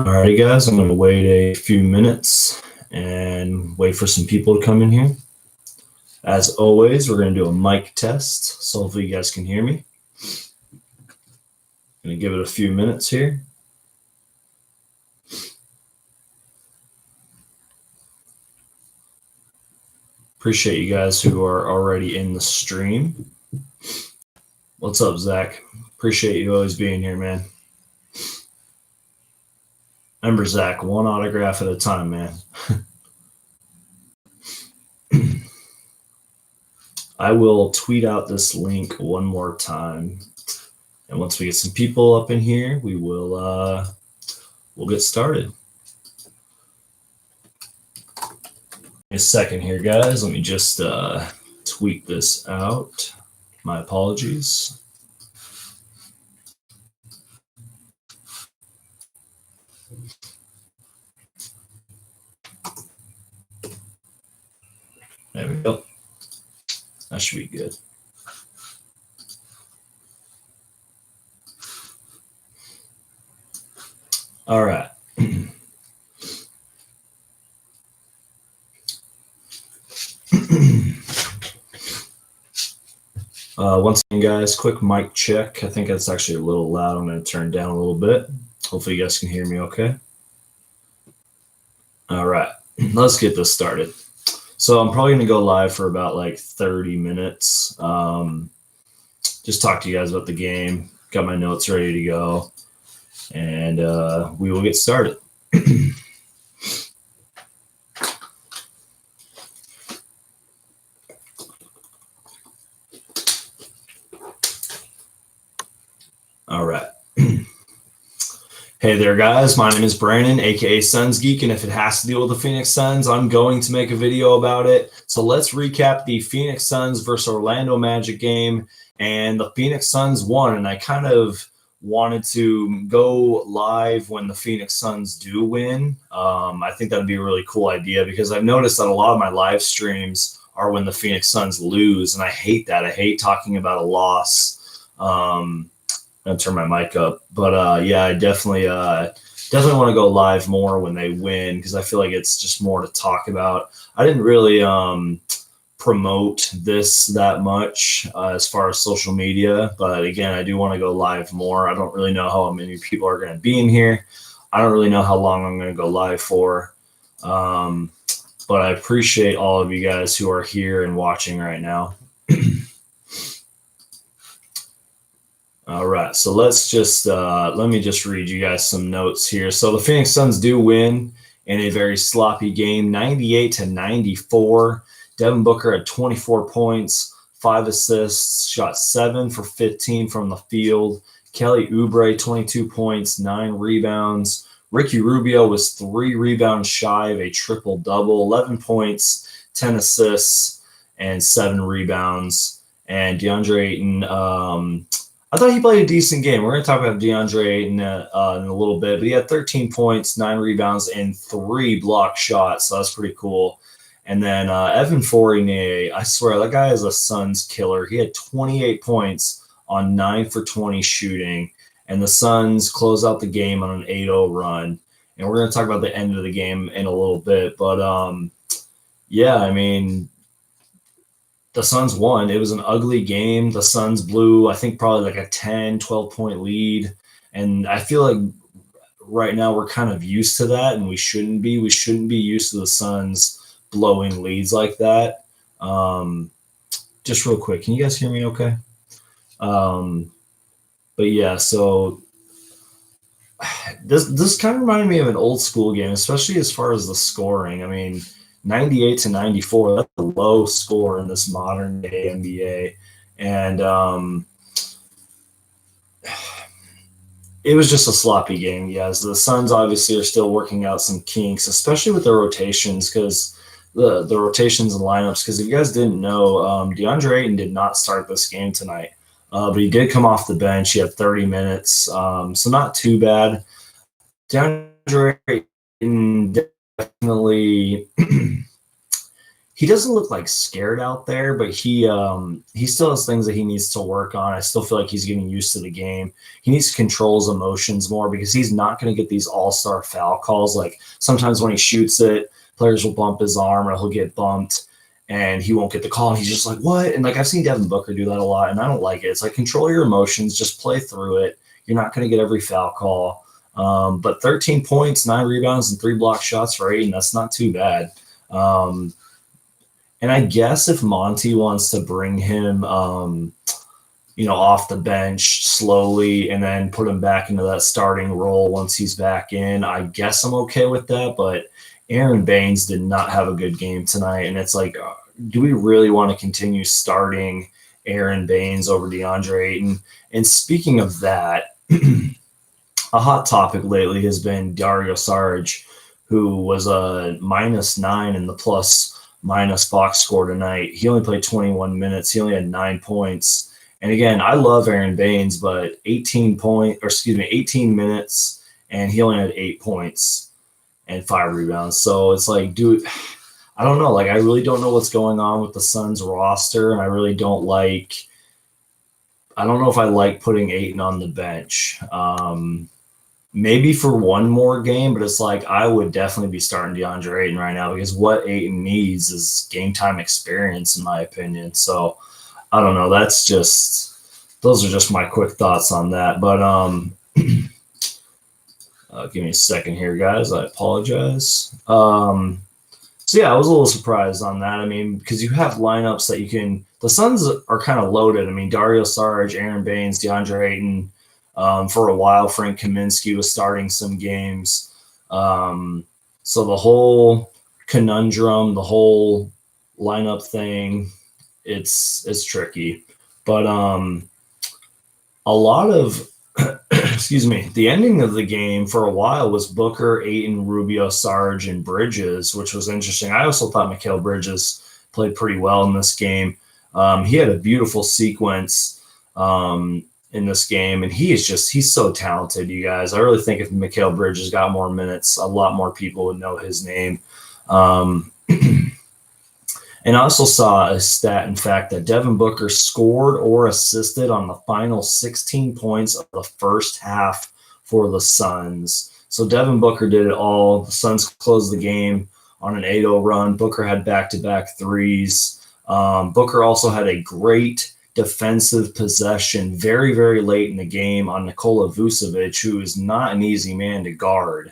Alrighty, guys, I'm going to wait a few minutes and wait for some people to come in here. As always, we're going to do a mic test, so hopefully you guys can hear me. Going to give it a few minutes here. Appreciate you guys who are already in the stream. What's up, Zach? Appreciate you always being here, man. Remember, Zach, one autograph at a time, man. I will tweet out this link one more time. And once we get some people up in here, we will we'll get started. A second here, guys. Let me just tweet this out. My apologies. There we go. That should be good. All right. Once again, guys, quick mic check. I think that's actually a little loud. I'm going to turn it down a little bit. Hopefully you guys can hear me okay. All right, let's get this started. So I'm probably going to go live for about like 30 minutes. Just talk to you guys about the game. Got my notes ready to go. And we will get started. All right. Hey there, guys. My name is Brandon, aka Suns Geek, and if it has to deal with the Phoenix Suns, I'm going to make a video about it. So let's recap the Phoenix Suns versus Orlando Magic game, and the Phoenix Suns won. And I kind of wanted to go live when the Phoenix Suns do win. I think that'd be a really cool idea because I've noticed that a lot of my live streams are when the Phoenix Suns lose, and I hate that. I hate talking about a loss. I'm gonna turn my mic up, but yeah, I definitely want to go live more when they win because I feel like it's just more to talk about. I didn't really promote this that much as far as social media, but again, I do want to go live more. I don't really know how many people are going to be in here. I don't really know how long I'm going to go live for, but I appreciate all of you guys who are here and watching right now. All right, so let's just let me just read you guys some notes here. So the Phoenix Suns do win in a very sloppy game, 98-94. Devin Booker had 24 points, 5 assists, shot 7 for 15 from the field. Kelly Oubre, 22 points, 9 rebounds. Ricky Rubio was 3 rebounds shy of a triple-double, 11 points, 10 assists, and 7 rebounds. And Deandre Ayton, I thought he played a decent game. We're going to talk about Deandre Ayton in a little bit, but he had 13 points, 9 rebounds, and 3 block shots, so that's pretty cool. And then Evan Fournier, I swear, that guy is a Suns killer. He had 28 points on 9 for 20 shooting, and the Suns close out the game on an 8-0 run. And we're going to talk about the end of the game in a little bit, but yeah, I mean, the Suns won. It was an ugly game. The Suns blew, I think, probably like a 10, 12-point lead. And I feel like right now we're kind of used to that, and we shouldn't be. We shouldn't be used to the Suns blowing leads like that. Just real quick, can you guys hear me okay? But yeah, so this kind of reminded me of an old school game, especially as far as the scoring. I mean, 98-94, that's a low score in this modern day NBA. And it was just a sloppy game, yes. The Suns obviously are still working out some kinks, especially with the rotations, because the rotations and lineups. Because if you guys didn't know, Deandre Ayton did not start this game tonight, but he did come off the bench. He had 30 minutes, so not too bad. Deandre Ayton definitely he doesn't look like scared out there, but he still has things that he needs to work on. I still feel like he's getting used to the game. He needs to control his emotions more because he's not going to get these all-star foul calls. Like sometimes when he shoots it, players will bump his arm or he'll get bumped and he won't get the call. And he's just like, what? And like I've seen Devin Booker do that a lot, and I don't like it. It's like control your emotions, just play through it. You're not going to get every foul call. But 13 points, 9 rebounds, and 3 block shots for Ayton, that's not too bad. And I guess if Monty wants to bring him, off the bench slowly and then put him back into that starting role once he's back in, I guess I'm okay with that. But Aron Baynes did not have a good game tonight. And it's like, do we really want to continue starting Aron Baynes over Deandre Ayton? And speaking of that, a hot topic lately has been Dario Saric, who was a -9 in the plus-minus box score tonight. He only played 21 minutes. He only had 9 points. And again, I love Aron Baynes, but 18 minutes, and he only had 8 points and 5 rebounds. So it's like, dude, I don't know. Like, I really don't know what's going on with the Suns roster, and I really don't know if I like putting Ayton on the bench. Maybe for one more game, but it's like I would definitely be starting DeAndre Ayton right now because what Ayton needs is game time experience, in my opinion. So I don't know. Those are just my quick thoughts on that. But give me a second here, guys. I apologize. So yeah, I was a little surprised on that. I mean, because you have lineups that you can. The Suns are kind of loaded. I mean, Dario Saric, Aron Baynes, DeAndre Ayton. For a while, Frank Kaminsky was starting some games. So the whole conundrum, the whole lineup thing, it's tricky. But a lot of, the ending of the game for a while was Booker, Ayton, Rubio, Sarge, and Bridges, which was interesting. I also thought Mikal Bridges played pretty well in this game. He had a beautiful sequence in this game, and he's so talented, you guys. I really think if Mikal Bridges got more minutes, a lot more people would know his name. And I also saw a stat, in fact, that Devin Booker scored or assisted on the final 16 points of the first half for the Suns. So Devin Booker did it all. The Suns closed the game on an 8-0 run. Booker had back-to-back threes. Booker also had a great defensive possession very, very late in the game on Nikola Vucevic, who is not an easy man to guard.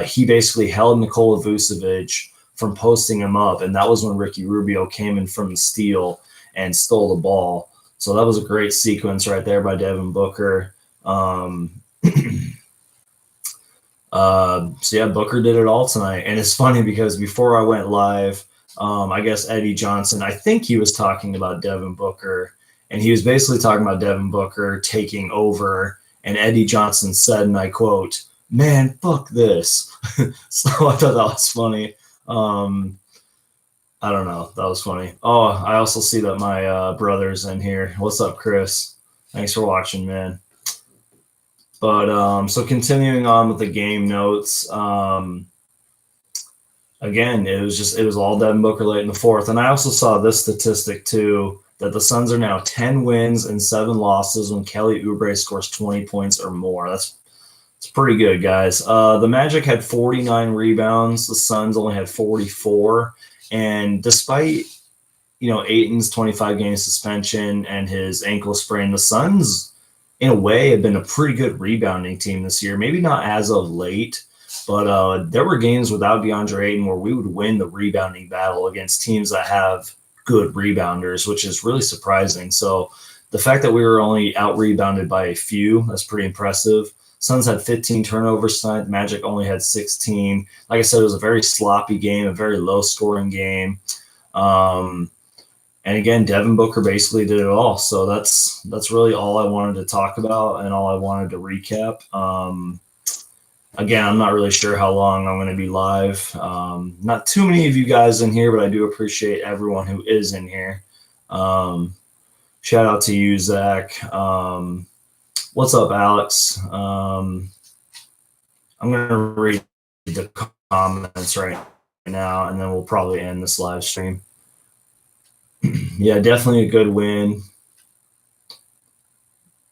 He basically held Nikola Vucevic from posting him up, and that was when Ricky Rubio came in from the steal and stole the ball. So that was a great sequence right there by Devin Booker. So yeah, Booker did it all tonight. And it's funny because before I went live, I guess Eddie Johnson, I think he was talking about Devin Booker, and he was basically talking about Devin Booker taking over. And Eddie Johnson said, and I quote, "Man, fuck this." So I thought that was funny. I don't know. That was funny. Oh, I also see that my brother's in here. What's up, Chris? Thanks for watching, man. But so continuing on with the game notes, again, it was all Devin Booker late in the fourth. And I also saw this statistic too, that the Suns are now 10 wins and 7 losses when Kelly Oubre scores 20 points or more. It's pretty good, guys. The Magic had 49 rebounds. The Suns only had 44. And despite, Ayton's 25-game suspension and his ankle sprain, the Suns, in a way, have been a pretty good rebounding team this year. Maybe not as of late, but there were games without DeAndre Ayton where we would win the rebounding battle against teams that have good rebounders, which is really surprising. So the fact that we were only out-rebounded by a few, that's pretty impressive. Suns had 15 turnovers tonight. The Magic only had 16. Like I said, it was a very sloppy game, a very low-scoring game. And again, Devin Booker basically did it all. So that's really all I wanted to talk about and all I wanted to recap. Again, I'm not really sure how long I'm going to be live. Not too many of you guys in here, but I do appreciate everyone who is in here. Shout out to you, Zach. What's up, Alex? I'm going to read the comments right now, and then we'll probably end this live stream. Yeah, definitely a good win.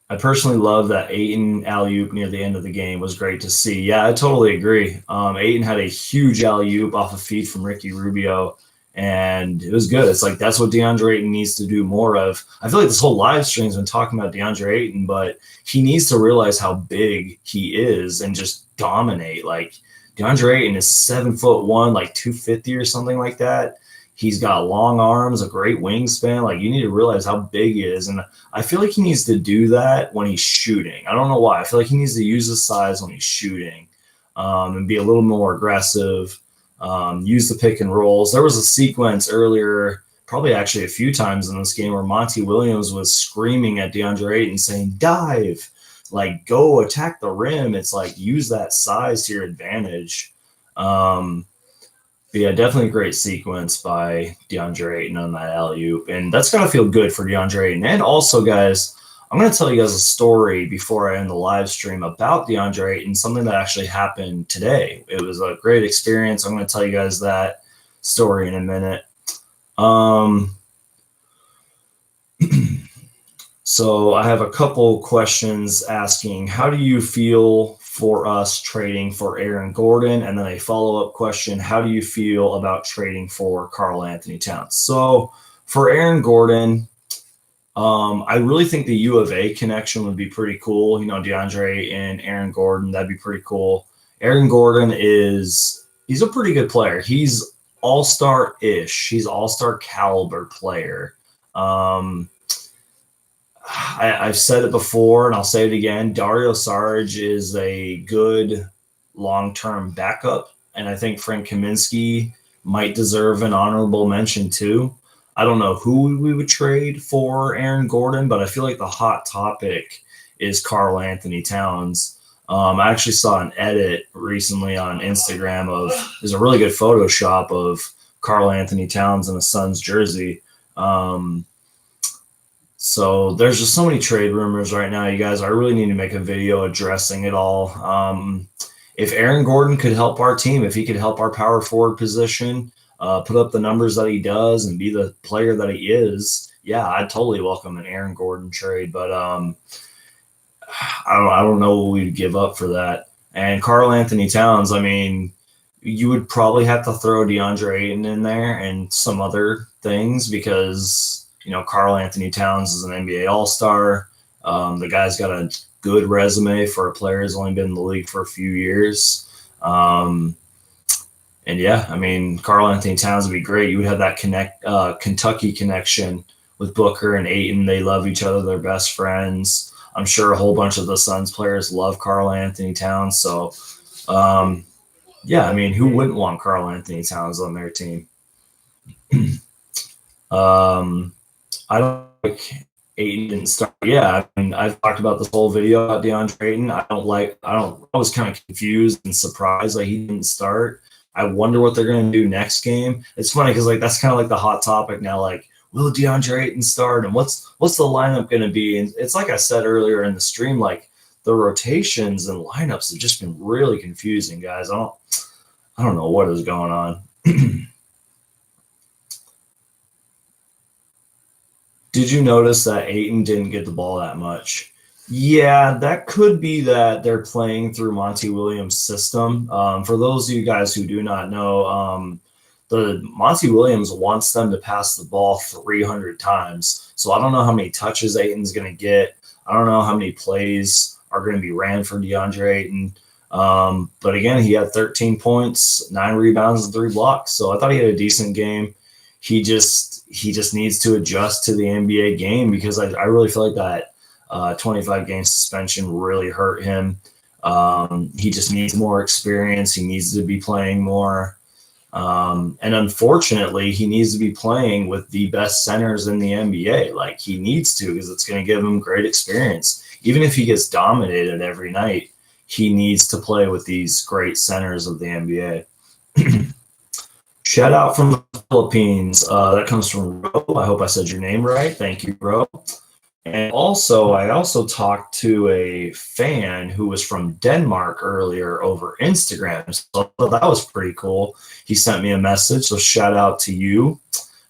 I personally love that Ayton alley-oop near the end of the game was great to see. Yeah, I totally agree. Ayton had a huge alley-oop off a feed from Ricky Rubio, and it was good. It's like that's what Deandre Ayton needs to do more of. I feel like this whole live stream's been talking about Deandre Ayton, but he needs to realize how big he is and just dominate. Like Deandre Ayton is 7'1", like 250 or something like that. He's got long arms, a great wingspan. Like you need to realize how big he is, and I feel like he needs to do that when he's shooting. I don't know why. I feel like he needs to use his size when he's shooting, and be a little more aggressive. Use the pick and rolls. There was a sequence earlier, probably actually a few times in this game, where Monty Williams was screaming at Deandre Ayton saying, "Dive, like go attack the rim." It's like use that size to your advantage. But yeah, definitely a great sequence by Deandre Ayton on that alley-oop. And that's got to feel good for Deandre Ayton. And also, guys, I'm going to tell you guys a story before I end the live stream about Deandre Ayton, something that actually happened today. It was a great experience. I'm going to tell you guys that story in a minute. So I have a couple questions asking, how do you feel for us trading for Aaron Gordon? And then a follow-up question, how do you feel about trading for Karl Anthony Towns? So for Aaron Gordon, I really think the U of A connection would be pretty cool. You know, DeAndre and Aaron Gordon, that'd be pretty cool. Aaron Gordon he's a pretty good player. He's all-star-ish. He's all-star caliber player. I've said it before, and I'll say it again. Dario Saric is a good long-term backup, and I think Frank Kaminsky might deserve an honorable mention too. I don't know who we would trade for Aaron Gordon, but I feel like the hot topic is Karl Anthony Towns. I actually saw an edit recently on Instagram there's a really good Photoshop of Karl Anthony Towns in a Suns jersey. So there's just so many trade rumors right now, you guys. I really need to make a video addressing it all. If Aaron Gordon could help our team, if he could help our power forward position, put up the numbers that he does and be the player that he is, yeah, I'd totally welcome an Aaron Gordon trade. But I don't know what we'd give up for that. And Karl Anthony Towns, I mean, you would probably have to throw DeAndre Ayton in there and some other things because – you know, Karl Anthony Towns is an NBA All-Star. The guy's got a good resume for a player who's only been in the league for a few years. And yeah, I mean, Karl Anthony Towns would be great. You would have that Kentucky connection with Booker and Ayton. They love each other. They're best friends. I'm sure a whole bunch of the Suns players love Karl Anthony Towns. So, yeah, I mean, who wouldn't want Karl Anthony Towns on their team? I don't like Ayton didn't start. Yeah, I mean, I've talked about this whole video about DeAndre Ayton. I was kind of confused and surprised that he didn't start. I wonder what they're going to do next game. It's funny because like that's kind of like the hot topic now. Like, will DeAndre Ayton start, and what's the lineup going to be? And it's like I said earlier in the stream, like the rotations and lineups have just been really confusing, guys. I don't know what is going on. Did you notice that Ayton didn't get the ball that much? Yeah, that could be that they're playing through Monty Williams' system. For those of you guys who do not know, the Monty Williams wants them to pass the ball 300 times. So I don't know how many touches Ayton's going to get. I don't know how many plays are going to be ran for DeAndre Ayton. But again, he had 13 points, 9 rebounds, and 3 blocks. So I thought he had a decent game. He just needs to adjust to the NBA game because I really feel like that 25-game suspension really hurt him. He just needs more experience. He needs to be playing more. And unfortunately, he needs to be playing with the best centers in the NBA. Like he needs to because it's going to give him great experience. Even if he gets dominated every night, he needs to play with these great centers of the NBA. Shout out from the Philippines. That comes from Ro. I hope I said your name right. Thank you, Ro. And also, I talked to a fan who was from Denmark earlier over Instagram. So that was pretty cool. He sent me a message. So shout out to you.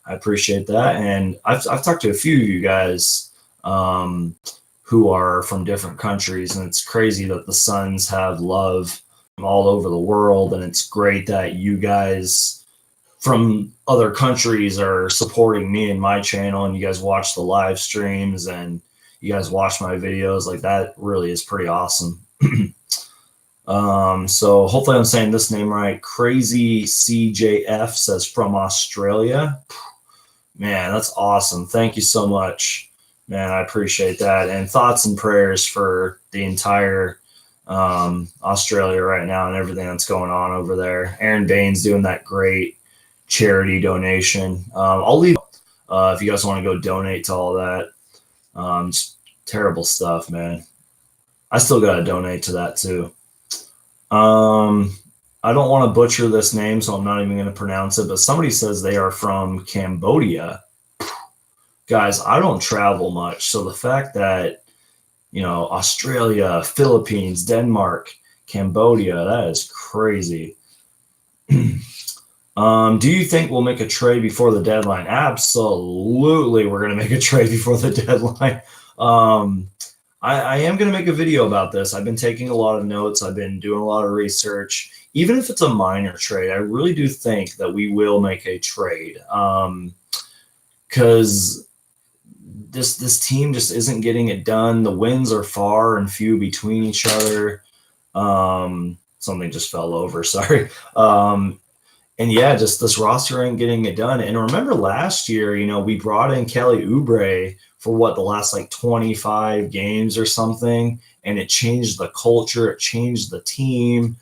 I appreciate that. And I've talked to a few of you guys who are from different countries, and it's crazy that the Suns have love all over the world, and it's great that you guys from other countries are supporting me and my channel, and you guys watch the live streams and you guys watch my videos. Like, that really is pretty awesome. So hopefully I'm saying this name right. Crazy CJF says from Australia. Man, that's awesome. Thank you so much, man. I appreciate that. And thoughts and prayers for the entire Australia right now and everything that's going on over there. Aron Baynes doing that great charity donation. I'll leave if you guys want to go donate to all that. Just terrible stuff, man. I still got to donate to that too. I don't want to butcher this name, so I'm not even going to pronounce it, but somebody says they are from Cambodia. Guys, I don't travel much, so the fact that, you know, Australia, Philippines, Denmark, Cambodia, that is crazy. Do you think we'll make a trade before the deadline? Absolutely, we're going to make a trade before the deadline. I am going to make a video about this. I've been taking a lot of notes. I've been doing a lot of research. Even if it's a minor trade, I really do think that we will make a trade, because this team just isn't getting it done. The wins are far and few between each other. Something just fell over. Sorry. And yeah, just this roster ain't getting it done. And remember last year, you know, we brought in Kelly Oubre for what, the last like 25 games or something, and it changed the culture, it changed the team.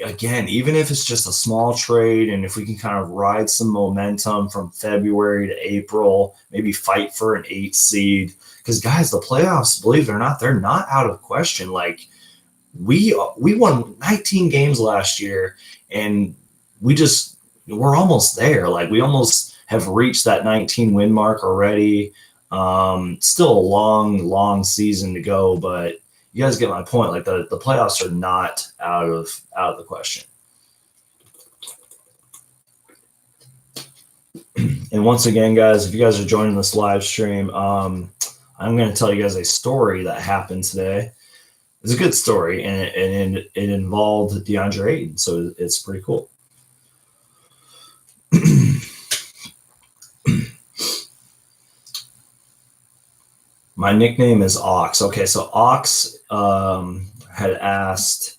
Again, even if it's just a small trade, and if we can kind of ride some momentum from February to April, maybe fight for an 8 seed, because guys, the playoffs, believe it or not, they're not out of question. Like, we won 19 games last year, and we're almost there. Like, we almost have reached that 19 win mark already. Still a long season to go, but you guys get my point. Like, the playoffs are not out of the question. And once again, guys, if you guys are joining this live stream, I'm going to tell you guys a story that happened today. It's a good story, and it involved Deandre Ayton, so it's pretty cool. My nickname is Ox. Okay, so Ox had asked,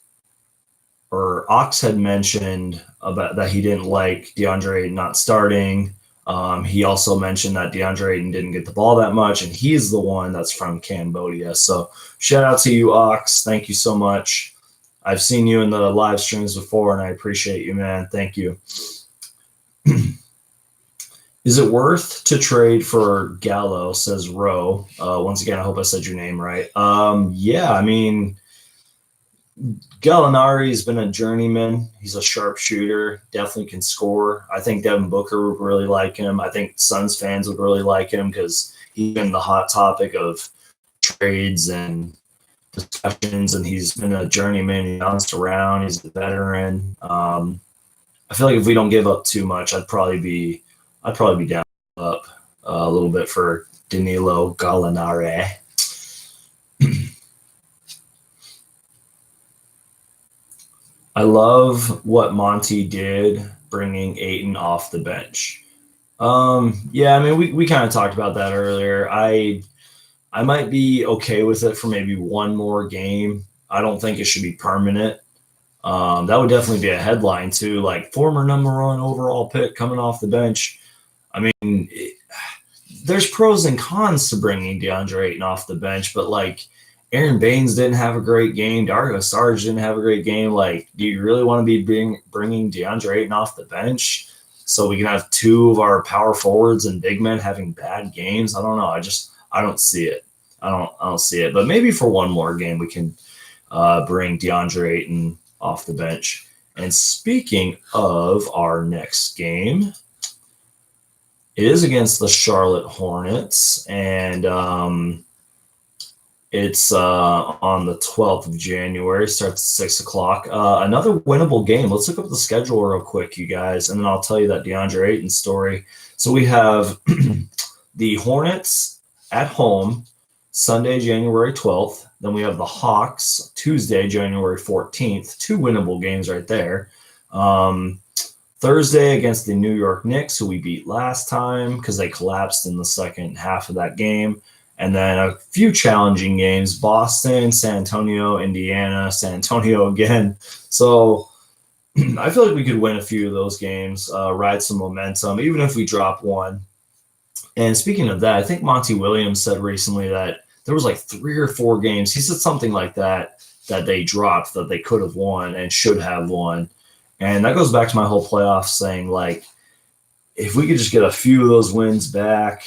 or Ox had mentioned about that he didn't like Deandre Ayton not starting. He also mentioned that Deandre Ayton didn't get the ball that much, and he's the one that's from Cambodia. So shout out to you, Ox. Thank you so much. I've seen you in the live streams before, and I appreciate you, man. Thank you. Is it worth to trade for Gallo, says Roe. Once again, I hope I said your name right. Yeah, I mean, Gallinari's been a journeyman. He's a sharpshooter, definitely can score. I think Devin Booker would really like him. I think Suns fans would really like him because he's been the hot topic of trades and discussions, and he's been a journeyman. He bounced around. He's a veteran. I feel like if we don't give up too much, I'd probably be down up a little bit for Danilo Gallinari. I love what Monty did bringing Ayton off the bench. Yeah, I mean, we kind of talked about that earlier. I might be okay with it for maybe one more game. I don't think it should be permanent. That would definitely be a headline too, like former #1 overall pick coming off the bench. I mean, there's pros and cons to bringing Deandre Ayton off the bench, but like Aron Baynes didn't have a great game. Dario Saric didn't have a great game. Like, do you really want to be bringing Deandre Ayton off the bench so we can have two of our power forwards and big men having bad games? I don't know. I don't see it. I don't see it. But maybe for one more game we can bring Deandre Ayton off the bench. And speaking of our next game, it is against the Charlotte Hornets, and It's on the 12th of January. Starts at 6 o'clock. Another winnable game. Let's look up the schedule real quick, you guys, and then I'll tell you that Deandre Ayton story. So we have the Hornets at home Sunday, January 12th. Then we have the Hawks Tuesday, January 14th. Two winnable games right there. Thursday against the New York Knicks, who we beat last time because they collapsed in the second half of that game. And then a few challenging games: Boston, San Antonio, Indiana, San Antonio again. So I feel like we could win a few of those games, ride some momentum, even if we drop one. And speaking of that, I think Monty Williams said recently that there was like 3 or 4 games. He said something like that they dropped that they could have won and should have won. And that goes back to my whole playoff saying, like, if we could just get a few of those wins back,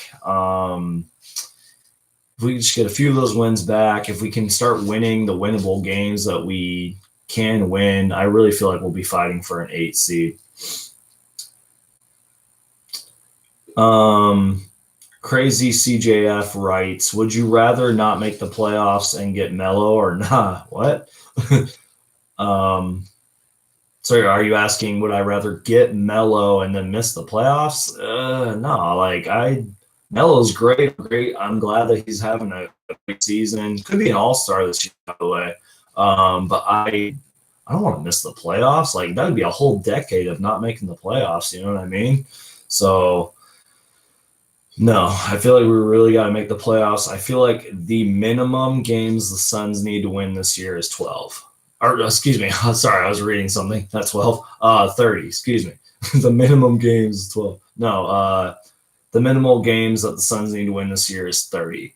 if we can start winning the winnable games that we can win, I really feel like we'll be fighting for an 8 seed. Crazy CJF writes, would you rather not make the playoffs and get Melo or not? What? Sorry, are you asking would I rather get Melo and then miss the playoffs? No, like Melo's great. I'm glad that he's having a great season. Could be an all-star this year, by the way. But I don't want to miss the playoffs. Like, that would be a whole decade of not making the playoffs. You know what I mean? So, no, I feel like we really got to make the playoffs. I feel like the minimum games the Suns need to win this year is 12. Or, excuse me. Sorry, I was reading something. Not 12. 30. Excuse me. The minimum games is 12. No, the minimal games that the Suns need to win this year is 30.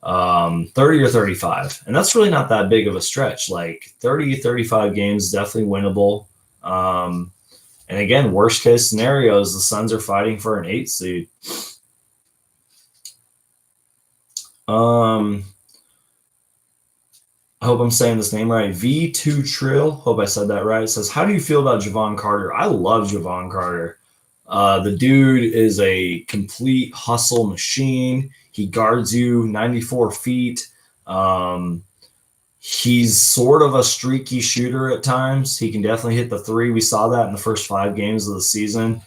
30 or 35. And that's really not that big of a stretch. Like 30, 35 games, definitely winnable. And again, worst case scenarios, the Suns are fighting for an 8 seed. I hope I'm saying this name right. V2 Trill. Hope I said that right. It says, how do you feel about Javon Carter? I love Javon Carter. The dude is a complete hustle machine. He guards you 94 feet. He's sort of a streaky shooter at times. He can definitely hit the 3. We saw that in the first 5 games of the season.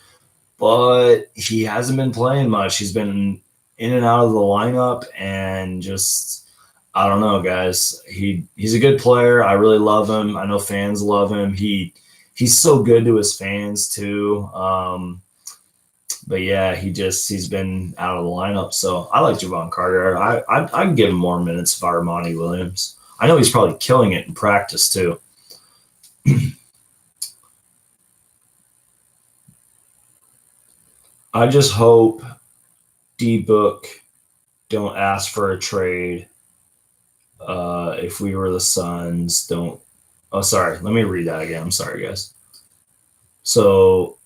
But he hasn't been playing much. He's been in and out of the lineup and just, I don't know, guys. He's a good player. I really love him. I know fans love him. He's so good to his fans too. But yeah, he's been out of the lineup. So I like Javon Carter. I'd give him more minutes if I were Monty Williams. I know he's probably killing it in practice too. I just hope D-Book don't ask for a trade. If we were the Suns, don't. Oh, sorry. Let me read that again. I'm sorry, guys. So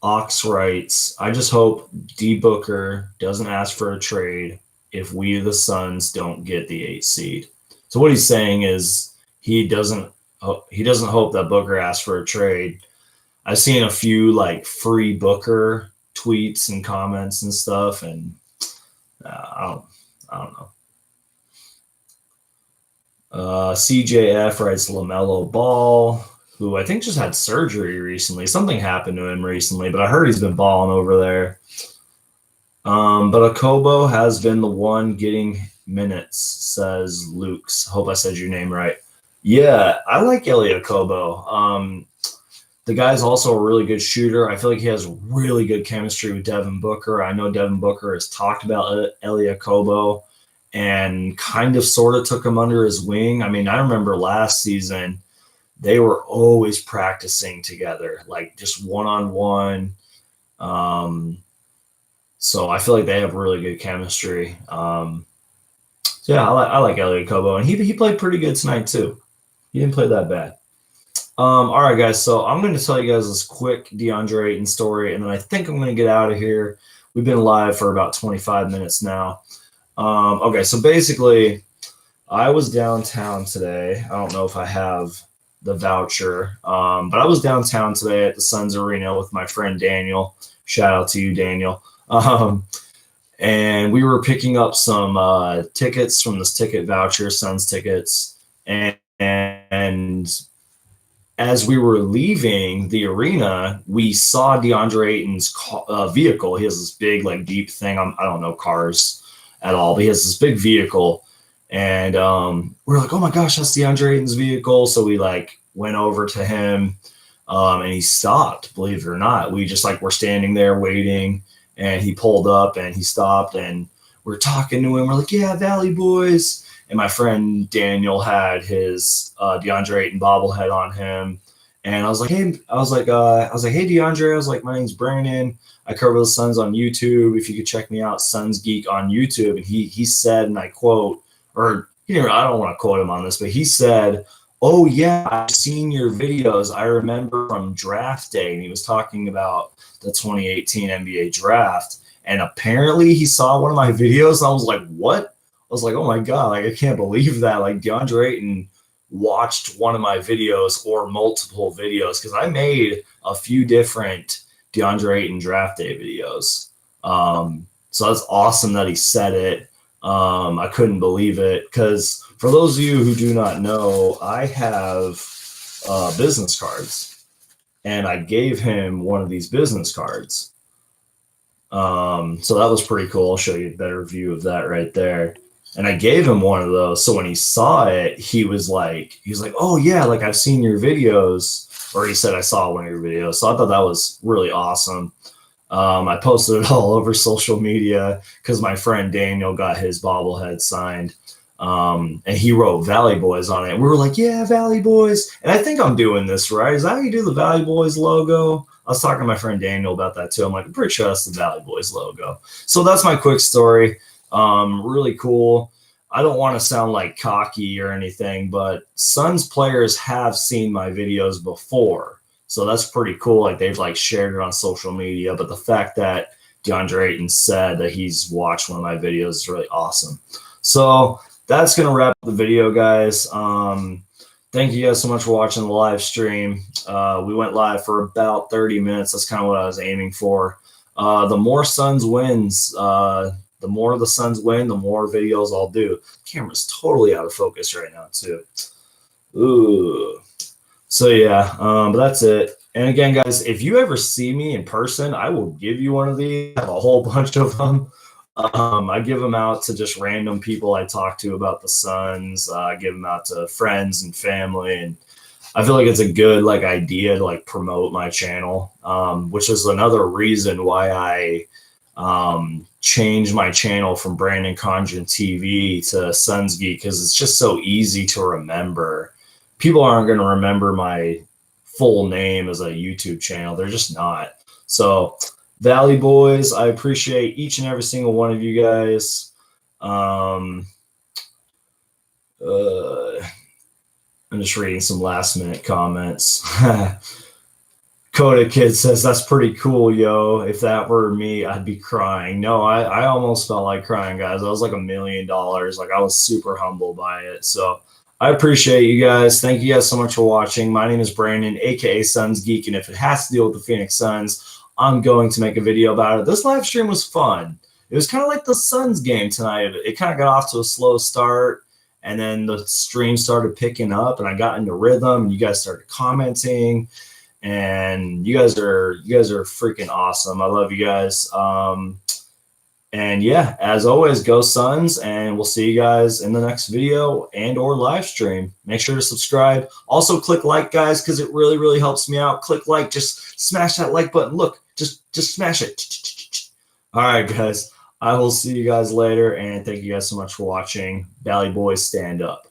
Ox writes, I just hope D Booker doesn't ask for a trade if we, the Suns, don't get the 8 seed. So what he's saying is he doesn't hope that Booker asks for a trade. I've seen a few like free Booker tweets and comments and stuff, and I don't know. CJF writes LaMelo Ball, who I think just had surgery recently. Something happened to him recently, but I heard he's been balling over there. But Akobo has been the one getting minutes, says Luke's. Hope I said your name right. Yeah, I like Eli Akobo. The guy's also a really good shooter. I feel like he has really good chemistry with Devin Booker. I know Devin Booker has talked about Eli Akobo and kind of sort of took him under his wing. I mean, I remember last season they were always practicing together, like just one-on-one. So I feel like they have really good chemistry. So yeah, I like Eli Akobo, and he played pretty good tonight too. He didn't play that bad. All right, guys. So I'm going to tell you guys this quick Deandre Ayton story, and then I think I'm going to get out of here. We've been live for about 25 minutes now. Okay, so basically, I was downtown today. I don't know if I have the voucher, but I was downtown today at the Suns Arena with my friend Daniel. Shout out to you, Daniel. and we were picking up some tickets from this ticket voucher, Suns tickets, and as we were leaving the arena, we saw Deandre Ayton's vehicle. He has this big, like, deep thing. I don't know cars at all, but he has this big vehicle. And we're like, oh my gosh, that's Deandre Ayton's vehicle. So we like went over to him, and he stopped, believe it or not. We just like were standing there waiting, and he pulled up and he stopped, and we're talking to him. We're like, yeah, Valley Boys. And my friend Daniel had his Deandre Ayton bobblehead on him. And I was like, hey, hey, Deandre. I was like, my name's Brandon. I cover the Suns on YouTube. If you could check me out, Suns Geek on YouTube. And he said, and I quote, or I don't want to quote him on this, but he said, oh yeah, I've seen your videos. I remember from draft day. And he was talking about the 2018 NBA draft. And apparently he saw one of my videos. And I was like, what? I was like, oh my God, like, I can't believe that. Like, Deandre Ayton watched one of my videos or multiple videos, because I made a few different Deandre Ayton draft day videos. So that's awesome that he said it. I couldn't believe it, because for those of you who do not know, I have business cards, and I gave him one of these business cards. So that was pretty cool. I'll show you a better view of that right there. And I gave him one of those. So when he saw it, he was like, oh yeah, like, I've seen your videos. Or he said, I saw one of your videos. So I thought that was really awesome. I posted it all over social media because my friend Daniel got his bobblehead signed. And he wrote Valley Boys on it. And we were like, yeah, Valley Boys. And I think I'm doing this right. Is that how you do the Valley Boys logo? I was talking to my friend Daniel about that too. I'm like, I'm pretty sure that's the Valley Boys logo. So that's my quick story. Really cool. I don't want to sound like cocky or anything, but Suns players have seen my videos before. So that's pretty cool. Like, they've like shared it on social media, but the fact that Deandre Ayton said that he's watched one of my videos is really awesome. So that's going to wrap up the video, guys. Thank you guys so much for watching the live stream. We went live for about 30 minutes. That's kind of what I was aiming for. The more Suns wins, the more the Suns win, the more videos I'll do. The camera's totally out of focus right now, too. Ooh. So, yeah, but that's it. And again, guys, if you ever see me in person, I will give you one of these. I have a whole bunch of them. I give them out to just random people I talk to about the Suns. I give them out to friends and family. And I feel like it's a good like idea to like promote my channel, which is another reason why I changed my channel from Brandon Conjun TV to Suns Geek, because it's just so easy to remember. People aren't going to remember my full name as a YouTube channel. They're just not. So Valley Boys, I appreciate each and every single one of you guys. I'm just reading some last minute comments. Coda Kid says, that's pretty cool, yo. If that were me, I'd be crying. No, I almost felt like crying, guys. I was like $1 million. Like, I was super humbled by it. So I appreciate you guys. Thank you guys so much for watching. My name is Brandon, aka Suns Geek, and if it has to deal with the Phoenix Suns, I'm going to make a video about it. This live stream was fun. It was kind of like the Suns game tonight. It kind of got off to a slow start, and then the stream started picking up, and I got into rhythm, and you guys started commenting, and you guys are freaking awesome. I love you guys. And yeah, as always, go Suns, and we'll see you guys in the next video and or live stream. Make sure to subscribe. Also click like, guys, because it really, really helps me out. Click like, just smash that like button. Look, just smash it. All right, guys. I will see you guys later, and thank you guys so much for watching. Valley Boys, stand up.